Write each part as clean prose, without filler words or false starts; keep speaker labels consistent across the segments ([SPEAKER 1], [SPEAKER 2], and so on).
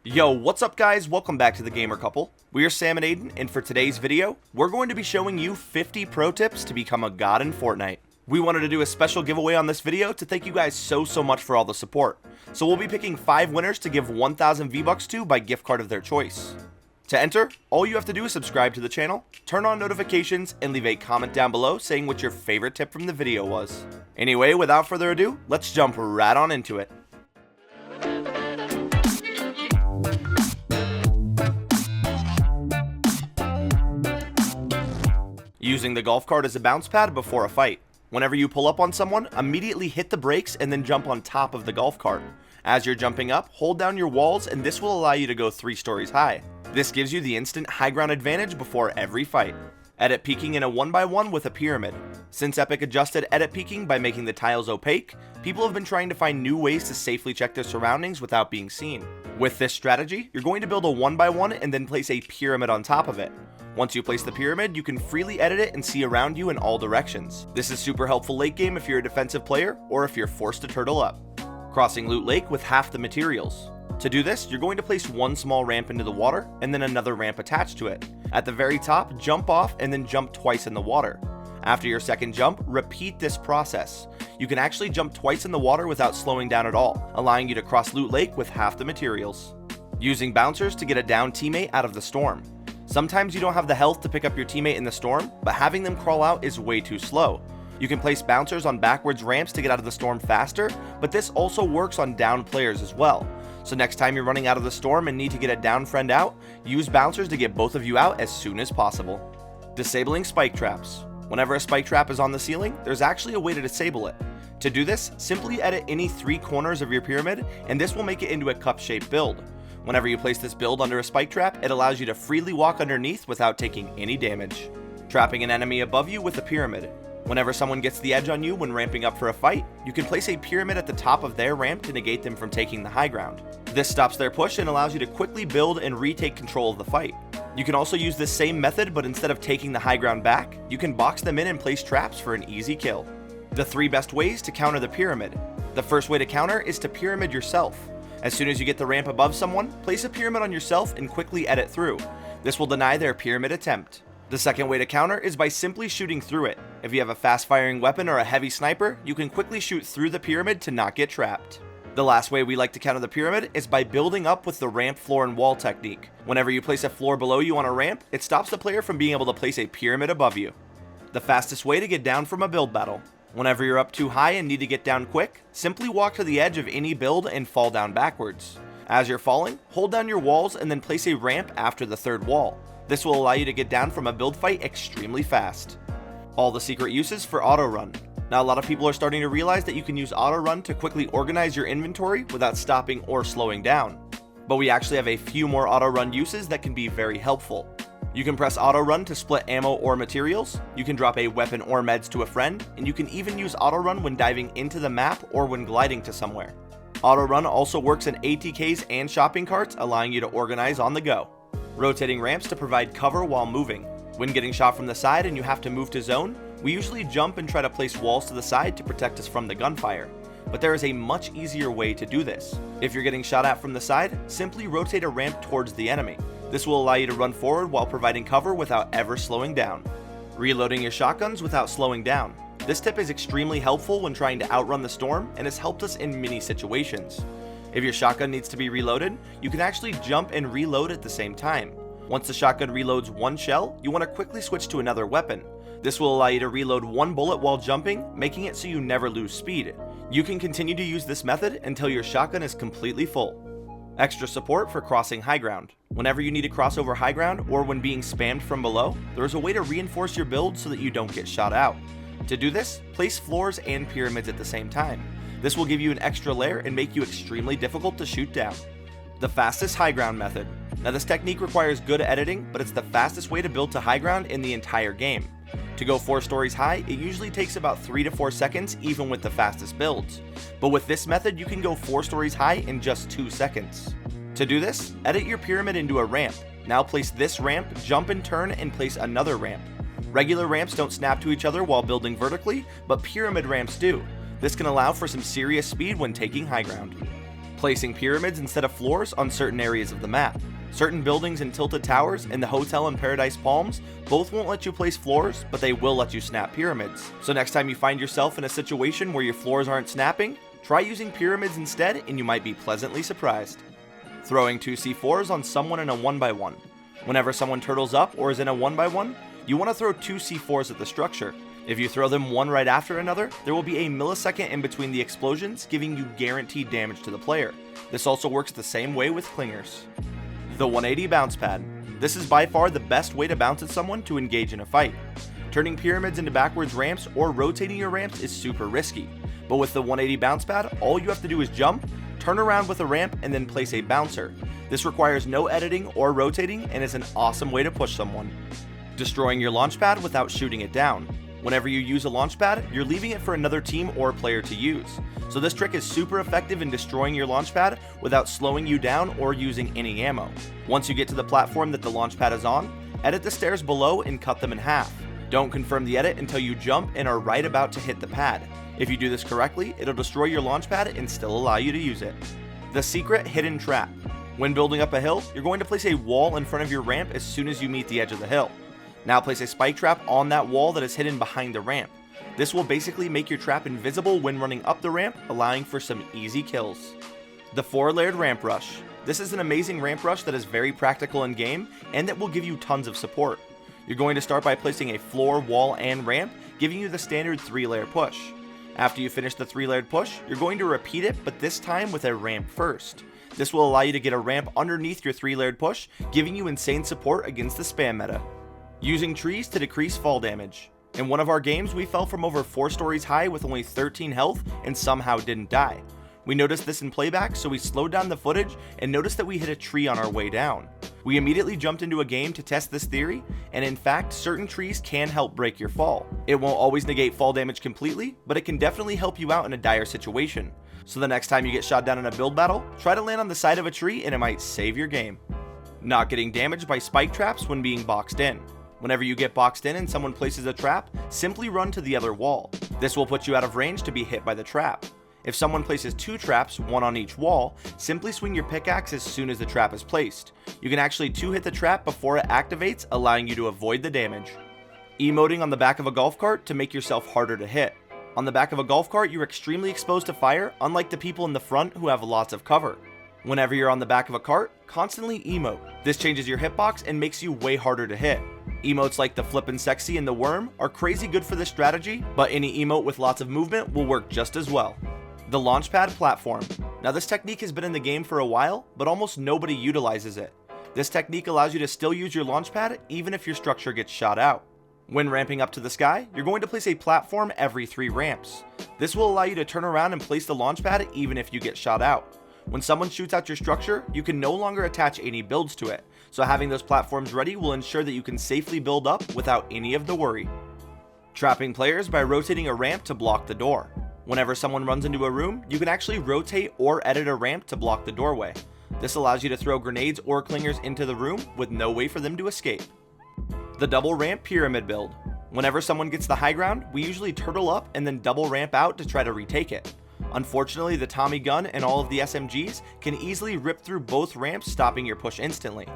[SPEAKER 1] Yo, what's up guys? Welcome back to the Gamer Couple. We are Sam and Aidan, and for today's video, we're going to be showing you 50 pro tips to become a god in Fortnite. We wanted to do a special giveaway on this video to thank you guys so much for all the support. So we'll be picking 5 winners to give 1,000 V-Bucks to by gift card of their choice. To enter, all you have to do is subscribe to the channel, turn on notifications, and leave a comment down below saying what your favorite tip from the video was. Anyway, without further ado, let's jump right on into it. Using the golf cart as a bounce pad before a fight. Whenever you pull up on someone, immediately hit the brakes and then jump on top of the golf cart. As you're jumping up, hold down your walls and this will allow you to go 3 stories high. This gives you the instant high ground advantage before every fight. Edit peeking in a 1x1 with a pyramid. Since Epic adjusted edit peeking by making the tiles opaque, people have been trying to find new ways to safely check their surroundings without being seen. With this strategy, you're going to build a 1x1 and then place a pyramid on top of it. Once you place the pyramid, you can freely edit it and see around you in all directions. This is super helpful late game if you're a defensive player or if you're forced to turtle up. Crossing Loot Lake with half the materials. To do this, you're going to place one small ramp into the water and then another ramp attached to it. At the very top, jump off and then jump twice in the water. After your second jump, repeat this process. You can actually jump twice in the water without slowing down at all, allowing you to cross Loot Lake with half the materials. Using bouncers to get a downed teammate out of the storm. Sometimes you don't have the health to pick up your teammate in the storm, but having them crawl out is way too slow. You can place bouncers on backwards ramps to get out of the storm faster, but this also works on downed players as well. So next time you're running out of the storm and need to get a downed friend out, use bouncers to get both of you out as soon as possible. Disabling spike traps. Whenever a spike trap is on the ceiling, there's actually a way to disable it. To do this, simply edit any 3 corners of your pyramid, and this will make it into a cup-shaped build. Whenever you place this build under a spike trap, it allows you to freely walk underneath without taking any damage. Trapping an enemy above you with a pyramid. Whenever someone gets the edge on you when ramping up for a fight, you can place a pyramid at the top of their ramp to negate them from taking the high ground. This stops their push and allows you to quickly build and retake control of the fight. You can also use this same method, but instead of taking the high ground back, you can box them in and place traps for an easy kill. The 3 best ways to counter the pyramid. The first way to counter is to pyramid yourself. As soon as you get the ramp above someone, place a pyramid on yourself and quickly edit through. This will deny their pyramid attempt. The second way to counter is by simply shooting through it. If you have a fast-firing weapon or a heavy sniper, you can quickly shoot through the pyramid to not get trapped. The last way we like to counter the pyramid is by building up with the ramp, floor, and wall technique. Whenever you place a floor below you on a ramp, it stops the player from being able to place a pyramid above you. The fastest way to get down from a build battle. Whenever you're up too high and need to get down quick, simply walk to the edge of any build and fall down backwards. As you're falling, hold down your walls and then place a ramp after the 3rd wall. This will allow you to get down from a build fight extremely fast. All the secret uses for auto run. Now a lot of people are starting to realize that you can use auto run to quickly organize your inventory without stopping or slowing down. But we actually have a few more auto run uses that can be very helpful. You can press auto run to split ammo or materials, you can drop a weapon or meds to a friend, and you can even use auto run when diving into the map or when gliding to somewhere. Auto run also works in ATKs and shopping carts, allowing you to organize on the go. Rotating ramps to provide cover while moving. When getting shot from the side and you have to move to zone, we usually jump and try to place walls to the side to protect us from the gunfire. But there is a much easier way to do this. If you're getting shot at from the side, simply rotate a ramp towards the enemy. This will allow you to run forward while providing cover without ever slowing down. Reloading your shotguns without slowing down. This tip is extremely helpful when trying to outrun the storm and has helped us in many situations. If your shotgun needs to be reloaded, you can actually jump and reload at the same time. Once the shotgun reloads 1 shell, you want to quickly switch to another weapon. This will allow you to reload 1 bullet while jumping, making it so you never lose speed. You can continue to use this method until your shotgun is completely full. Extra support for crossing high ground. Whenever you need to cross over high ground or when being spammed from below, there is a way to reinforce your build so that you don't get shot out. To do this, place floors and pyramids at the same time. This will give you an extra layer and make you extremely difficult to shoot down. The fastest high ground method. Now this technique requires good editing, but it's the fastest way to build to high ground in the entire game. To go 4 stories high, it usually takes about 3 to 4 seconds even with the fastest builds. But with this method, you can go 4 stories high in just 2 seconds. To do this, edit your pyramid into a ramp. Now place this ramp, jump and turn, and place another ramp. Regular ramps don't snap to each other while building vertically, but pyramid ramps do. This can allow for some serious speed when taking high ground. Placing pyramids instead of floors on certain areas of the map. Certain buildings and tilted towers and the hotel in Paradise Palms both won't let you place floors, but they will let you snap pyramids. So next time you find yourself in a situation where your floors aren't snapping, try using pyramids instead and you might be pleasantly surprised. Throwing 2 C4s on someone in a 1x1. Whenever someone turtles up or is in a 1x1, you want to throw 2 C4s at the structure. If you throw them one right after another, there will be a millisecond in between the explosions, giving you guaranteed damage to the player. This also works the same way with clingers. The 180 bounce pad. This is by far the best way to bounce at someone to engage in a fight. Turning pyramids into backwards ramps or rotating your ramps is super risky, but with the 180 bounce pad, all you have to do is jump, turn around with a ramp, and then place a bouncer. This requires no editing or rotating and is an awesome way to push someone. Destroying your launch pad without shooting it down. Whenever you use a launch pad, you're leaving it for another team or player to use. So this trick is super effective in destroying your launch pad without slowing you down or using any ammo. Once you get to the platform that the launch pad is on, edit the stairs below and cut them in half. Don't confirm the edit until you jump and are right about to hit the pad. If you do this correctly, it'll destroy your launch pad and still allow you to use it. The secret hidden trap. When building up a hill, you're going to place a wall in front of your ramp as soon as you meet the edge of the hill. Now place a spike trap on that wall that is hidden behind the ramp. This will basically make your trap invisible when running up the ramp, allowing for some easy kills. The 4-layered ramp rush. This is an amazing ramp rush that is very practical in game and that will give you tons of support. You're going to start by placing a floor, wall, and ramp, giving you the standard 3-layer push. After you finish the 3-layered push, you're going to repeat it, but this time with a ramp first. This will allow you to get a ramp underneath your 3-layered push, giving you insane support against the spam meta. Using trees to decrease fall damage. In one of our games, we fell from over 4 stories high with only 13 health and somehow didn't die. We noticed this in playback, so we slowed down the footage and noticed that we hit a tree on our way down. We immediately jumped into a game to test this theory, and in fact, certain trees can help break your fall. It won't always negate fall damage completely, but it can definitely help you out in a dire situation. So the next time you get shot down in a build battle, try to land on the side of a tree and it might save your game. Not getting damaged by spike traps when being boxed in. Whenever you get boxed in and someone places a trap, simply run to the other wall. This will put you out of range to be hit by the trap. If someone places 2 traps, one on each wall, simply swing your pickaxe as soon as the trap is placed. You can actually 2-hit the trap before it activates, allowing you to avoid the damage. Emoting on the back of a golf cart to make yourself harder to hit. On the back of a golf cart, you're extremely exposed to fire, unlike the people in the front who have lots of cover. Whenever you're on the back of a cart, constantly emote. This changes your hitbox and makes you way harder to hit. Emotes like the Flippin' Sexy and the Worm are crazy good for this strategy, but any emote with lots of movement will work just as well. The Launchpad Platform. Now this technique has been in the game for a while, but almost nobody utilizes it. This technique allows you to still use your launchpad even if your structure gets shot out. When ramping up to the sky, you're going to place a platform every 3 ramps. This will allow you to turn around and place the launchpad even if you get shot out. When someone shoots out your structure, you can no longer attach any builds to it, so having those platforms ready will ensure that you can safely build up without any of the worry. Trapping players by rotating a ramp to block the door. Whenever someone runs into a room, you can actually rotate or edit a ramp to block the doorway. This allows you to throw grenades or clingers into the room with no way for them to escape. The double ramp pyramid build. Whenever someone gets the high ground, we usually turtle up and then double ramp out to try to retake it. Unfortunately, the Tommy gun and all of the SMGs can easily rip through both ramps, stopping your push instantly.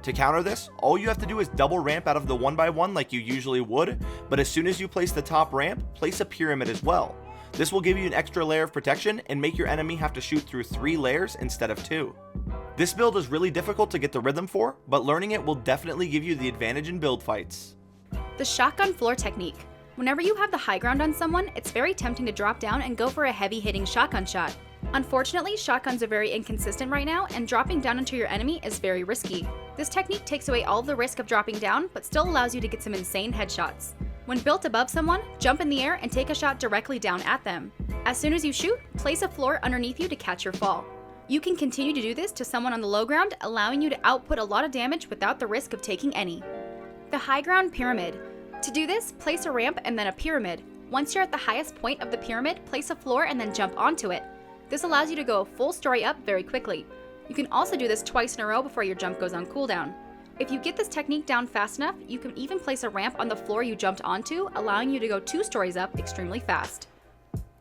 [SPEAKER 1] To counter this, all you have to do is double ramp out of the 1x1 like you usually would, but as soon as you place the top ramp, place a pyramid as well. This will give you an extra layer of protection and make your enemy have to shoot through 3 layers instead of 2. This build is really difficult to get the rhythm for, but learning it will definitely give you the advantage in build fights.
[SPEAKER 2] The shotgun floor technique. Whenever you have the high ground on someone, it's very tempting to drop down and go for a heavy-hitting shotgun shot. Unfortunately, shotguns are very inconsistent right now, and dropping down into your enemy is very risky. This technique takes away all the risk of dropping down, but still allows you to get some insane headshots. When built above someone, jump in the air and take a shot directly down at them. As soon as you shoot, place a floor underneath you to catch your fall. You can continue to do this to someone on the low ground, allowing you to output a lot of damage without the risk of taking any. The high ground pyramid. To do this, place a ramp and then a pyramid. Once you're at the highest point of the pyramid, place a floor and then jump onto it. This allows you to go a full story up very quickly. You can also do this twice in a row before your jump goes on cooldown. If you get this technique down fast enough, you can even place a ramp on the floor you jumped onto, allowing you to go 2 stories up extremely fast.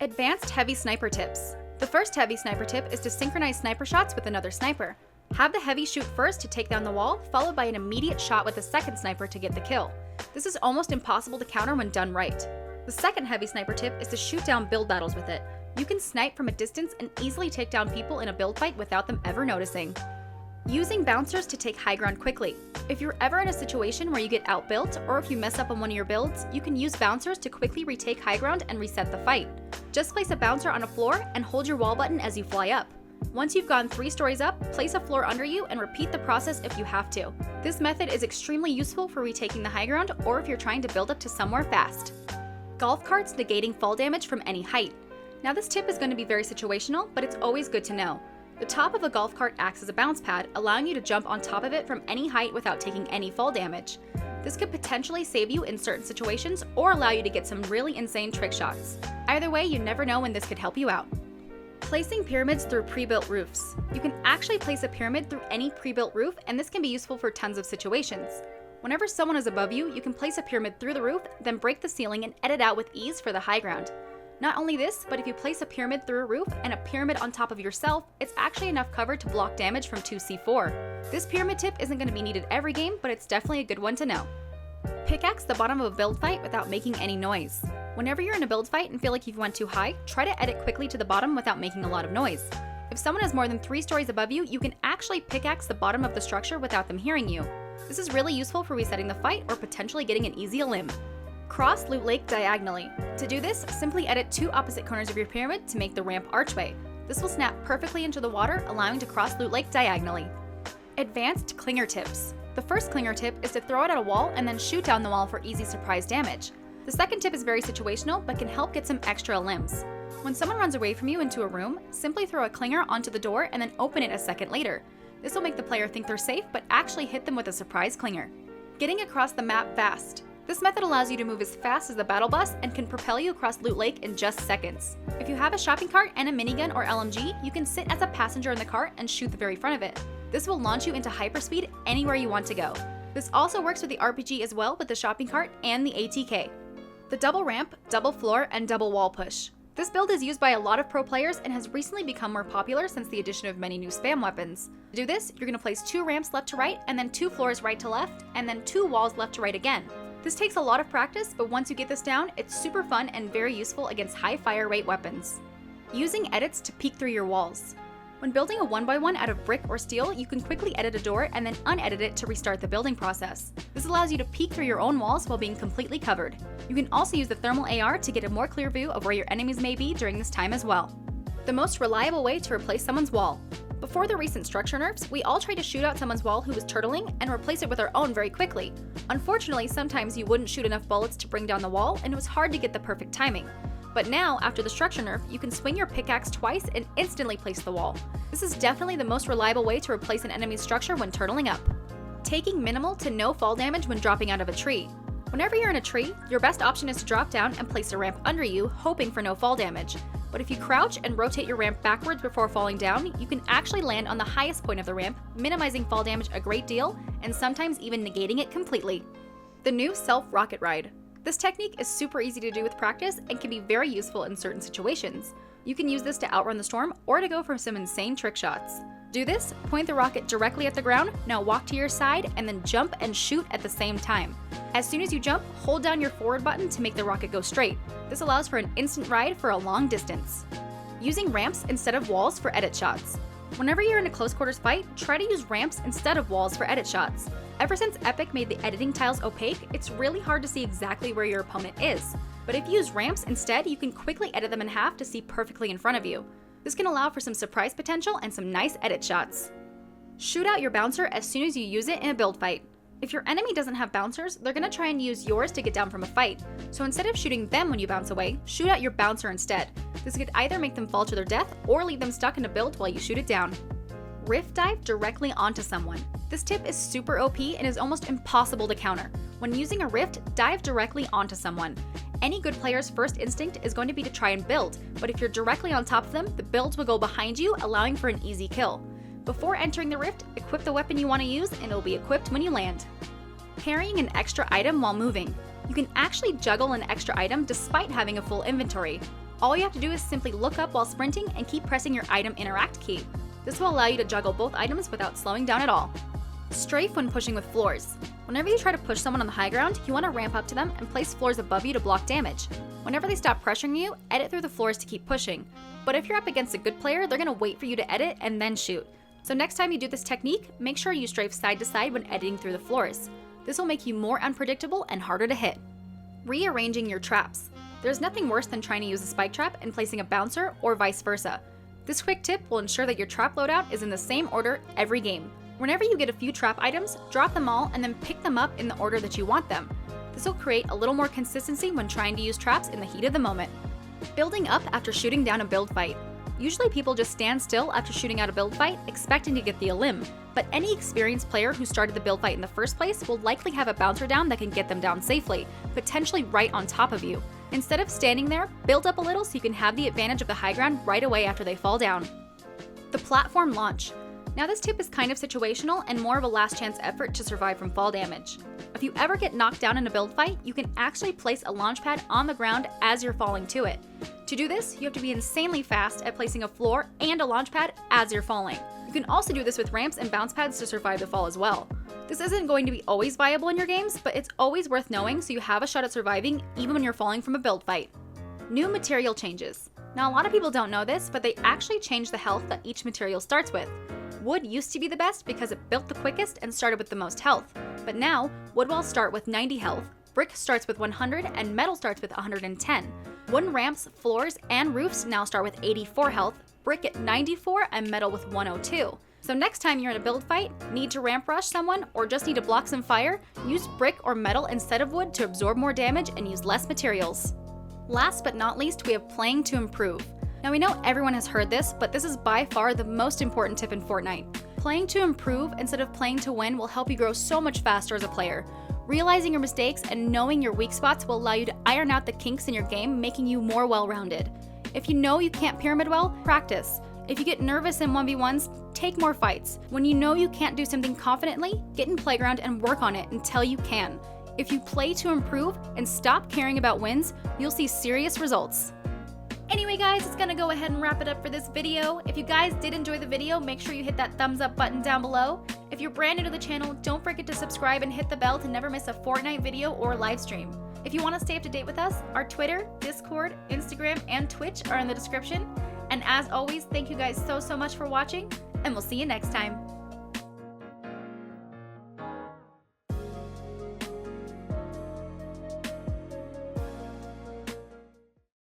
[SPEAKER 2] Advanced heavy sniper tips. The first heavy sniper tip is to synchronize sniper shots with another sniper. Have the heavy shoot first to take down the wall, followed by an immediate shot with the second sniper to get the kill. This is almost impossible to counter when done right. The second heavy sniper tip is to shoot down build battles with it. You can snipe from a distance and easily take down people in a build fight without them ever noticing. Using bouncers to take high ground quickly. If you're ever in a situation where you get outbuilt, or if you mess up on one of your builds, you can use bouncers to quickly retake high ground and reset the fight. Just place a bouncer on a floor and hold your wall button as you fly up. Once you've gone 3 stories up, place a floor under you and repeat the process if you have to. This method is extremely useful for retaking the high ground or if you're trying to build up to somewhere fast. Golf carts negating fall damage from any height. Now this tip is going to be very situational, but it's always good to know. The top of a golf cart acts as a bounce pad, allowing you to jump on top of it from any height without taking any fall damage. This could potentially save you in certain situations or allow you to get some really insane trick shots. Either way, you never know when this could help you out. Placing pyramids through pre-built roofs. You can actually place a pyramid through any pre-built roof, and this can be useful for tons of situations. Whenever someone is above you, you can place a pyramid through the roof, then break the ceiling and edit out with ease for the high ground. Not only this, but if you place a pyramid through a roof and a pyramid on top of yourself, it's actually enough cover to block damage from 2c4. This pyramid tip isn't going to be needed every game, but it's definitely a good one to know. Pickaxe the bottom of a build fight without making any noise. Whenever you're in a build fight and feel like you've went too high, try to edit quickly to the bottom without making a lot of noise. If someone is more than 3 stories above you, you can actually pickaxe the bottom of the structure without them hearing you. This is really useful for resetting the fight or potentially getting an easy limb. Cross Loot Lake diagonally. To do this, simply edit 2 opposite corners of your pyramid to make the ramp archway. This will snap perfectly into the water, allowing to cross Loot Lake diagonally. Advanced clinger tips. The first clinger tip is to throw it at a wall and then shoot down the wall for easy surprise damage. The second tip is very situational, but can help get some extra limbs. When someone runs away from you into a room, simply throw a clinger onto the door and then open it a second later. This will make the player think they're safe, but actually hit them with a surprise clinger. Getting across the map fast. This method allows you to move as fast as the battle bus and can propel you across Loot Lake in just seconds. If you have a shopping cart and a minigun or LMG, you can sit as a passenger in the cart and shoot the very front of it. This will launch you into hyperspeed anywhere you want to go. This also works with the RPG as well with the shopping cart and the ATK. The double ramp, double floor, and double wall push. This build is used by a lot of pro players and has recently become more popular since the addition of many new spam weapons. To do this, you're going to place 2 ramps left to right, and then 2 floors right to left, and then 2 walls left to right again. This takes a lot of practice, but once you get this down, it's super fun and very useful against high fire rate weapons. Using edits to peek through your walls. When building a 1x1 out of brick or steel, you can quickly edit a door and then unedit it to restart the building process. This allows you to peek through your own walls while being completely covered. You can also use the thermal AR to get a more clear view of where your enemies may be during this time as well. The most reliable way to replace someone's wall. Before the recent structure nerfs, we all tried to shoot out someone's wall who was turtling and replace it with our own very quickly. Unfortunately, sometimes you wouldn't shoot enough bullets to bring down the wall, and it was hard to get the perfect timing. But now, after the structure nerf, you can swing your pickaxe twice and instantly place the wall. This is definitely the most reliable way to replace an enemy's structure when turtling up. Taking minimal to no fall damage when dropping out of a tree. Whenever you're in a tree, your best option is to drop down and place a ramp under you, hoping for no fall damage. But if you crouch and rotate your ramp backwards before falling down, you can actually land on the highest point of the ramp, minimizing fall damage a great deal, and sometimes even negating it completely. The new self-rocket ride. This technique is super easy to do with practice and can be very useful in certain situations. You can use this to outrun the storm or to go for some insane trick shots. Do this, point the rocket directly at the ground, now walk to your side, and then jump and shoot at the same time. As soon as you jump, hold down your forward button to make the rocket go straight. This allows for an instant ride for a long distance. Using ramps instead of walls for edit shots. Whenever you're in a close quarters fight, try to use ramps instead of walls for edit shots. Ever since Epic made the editing tiles opaque, it's really hard to see exactly where your opponent is. But if you use ramps instead, you can quickly edit them in half to see perfectly in front of you. This can allow for some surprise potential and some nice edit shots. Shoot out your bouncer as soon as you use it in a build fight. If your enemy doesn't have bouncers, they're going to try and use yours to get down from a fight. So instead of shooting them when you bounce away, shoot out your bouncer instead. This could either make them fall to their death or leave them stuck in a build while you shoot it down. Rift dive directly onto someone. This tip is super OP and is almost impossible to counter. When using a rift, dive directly onto someone. Any good player's first instinct is going to be to try and build, but if you're directly on top of them, the builds will go behind you, allowing for an easy kill. Before entering the rift, equip the weapon you want to use and it will be equipped when you land. Carrying an extra item while moving. You can actually juggle an extra item despite having a full inventory. All you have to do is simply look up while sprinting and keep pressing your item interact key. This will allow you to juggle both items without slowing down at all. Strafe when pushing with floors. Whenever you try to push someone on the high ground, you want to ramp up to them and place floors above you to block damage. Whenever they stop pressuring you, edit through the floors to keep pushing. But if you're up against a good player, they're going to wait for you to edit and then shoot. So next time you do this technique, make sure you strafe side to side when editing through the floors. This will make you more unpredictable and harder to hit. Rearranging your traps. There's nothing worse than trying to use a spike trap and placing a bouncer or vice versa. This quick tip will ensure that your trap loadout is in the same order every game. Whenever you get a few trap items, drop them all and then pick them up in the order that you want them. This will create a little more consistency when trying to use traps in the heat of the moment. Building up after shooting down a build fight. Usually people just stand still after shooting out a build fight, expecting to get the elim, but any experienced player who started the build fight in the first place will likely have a bouncer down that can get them down safely, potentially right on top of you. Instead of standing there, build up a little so you can have the advantage of the high ground right away after they fall down. The platform launch. Now this tip is kind of situational and more of a last chance effort to survive from fall damage. If you ever get knocked down in a build fight, you can actually place a launch pad on the ground as you're falling to it. To do this, you have to be insanely fast at placing a floor and a launch pad as you're falling. You can also do this with ramps and bounce pads to survive the fall as well. This isn't going to be always viable in your games, but it's always worth knowing so you have a shot at surviving even when you're falling from a build fight. New material changes. Now a lot of people don't know this, but they actually change the health that each material starts with. Wood used to be the best because it built the quickest and started with the most health, but now wood walls start with 90 health, brick starts with 100, and metal starts with 110. Wooden ramps, floors, and roofs now start with 84 health, brick at 94, and metal with 102. So next time you're in a build fight, need to ramp rush someone, or just need to block some fire, use brick or metal instead of wood to absorb more damage and use less materials. Last but not least, we have playing to improve. Now we know everyone has heard this, but this is by far the most important tip in Fortnite. Playing to improve instead of playing to win will help you grow so much faster as a player. Realizing your mistakes and knowing your weak spots will allow you to iron out the kinks in your game, making you more well-rounded. If you know you can't pyramid well, practice. If you get nervous in 1v1s, take more fights. When you know you can't do something confidently, get in playground and work on it until you can. If you play to improve and stop caring about wins, you'll see serious results. Anyway guys, it's gonna go ahead and wrap it up for this video. If you guys did enjoy the video, make sure you hit that thumbs up button down below. If you're brand new to the channel, don't forget to subscribe and hit the bell to never miss a Fortnite video or live stream. If you want to stay up to date with us, our Twitter, Discord, Instagram, and Twitch are in the description. And as always, thank you guys so much for watching, and we'll see you next time.